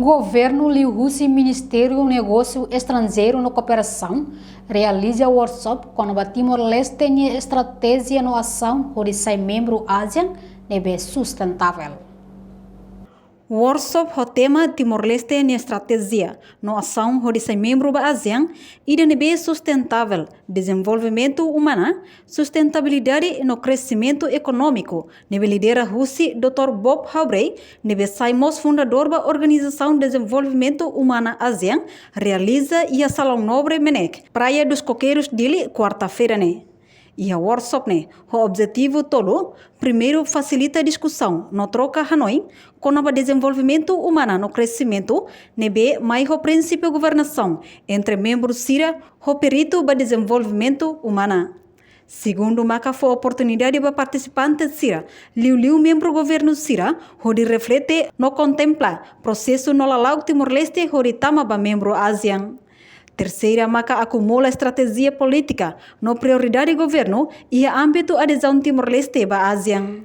Governo Liu Russi Ministério do Negócio Estrangeiro e Cooperação realiza workshop com o Timor-Leste em estratégia no ação por ser membro ASEAN nível sustentável. O workshop o tema Timor-Leste em estratégia no ação por ser membro da ASEAN e de nível sustentável, desenvolvimento humano, sustentabilidade no crescimento econômico, nível lidera Russi Dr. Bob Haubrey, nível Saimos fundador da Organização de Desenvolvimento Humano ASEAN, realiza e a Salão Nobre Menek, Praia dos Coqueiros dele, quarta-feira, né? E a workshop, né? O objetivo todo, primeiro, facilita a discussão no troca Hanoi, com o desenvolvimento humano no crescimento, nebe mais o princípio de governação entre membros CIRA, o perito para desenvolvimento humano. Segundo, marca foi a oportunidade para participantes CIRA, Liu membro do governo CIRA, onde reflete no contemplar processo no Lalau Timor-Leste, onde tama para membro ASEAN. Terceira, marca acumula estratégia política no prioridade do governo e a âmbito adesão Timor-Leste para a ASEAN.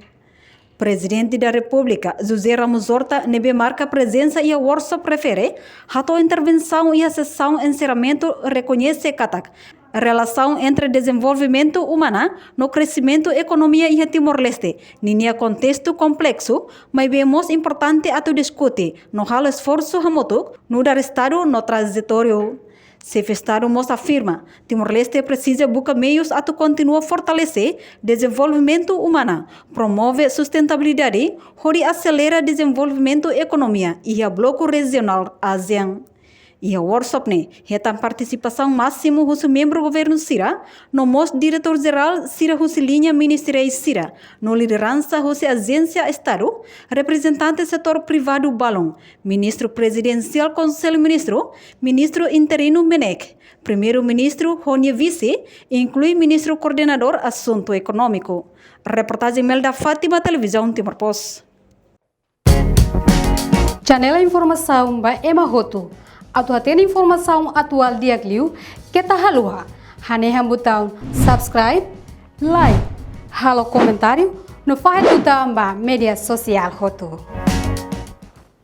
Presidente da República, José Ramos Horta, nebe marca presença e a workshop prefere, a intervenção e a sessão encerramento reconhece Katak, a relação entre desenvolvimento humano no crescimento economia e Timor-Leste, em contexto complexo, mas bem mais importante a tu discute, no halo esforço hamotuk, no dar estado no trajetório. Se o Estado mostra afirma, Timor-Leste precisa buscar meios a continuar a fortalecer desenvolvimento humano, promove sustentabilidade, onde acelera desenvolvimento economia e a bloco regional ASEAN. E a workshop né, a participação máxima dos membros do governo CIRA, no most diretor-geral CIRA Linha Ministerial CIRA, no liderança da agência Estado, representante do setor privado Balon, ministro presidencial Conselho Ministro, ministro interino Menek, primeiro-ministro Rony Vice, inclui ministro coordenador Assunto Econômico. Reportagem Melda Fátima, Televisão Timor-Post. Janela Informação by Emma Roto. Atau tem informação atual dia Liu, que tá halua. Haneha botão subscribe, like, halo comentário, no faz botão ba media social Roto.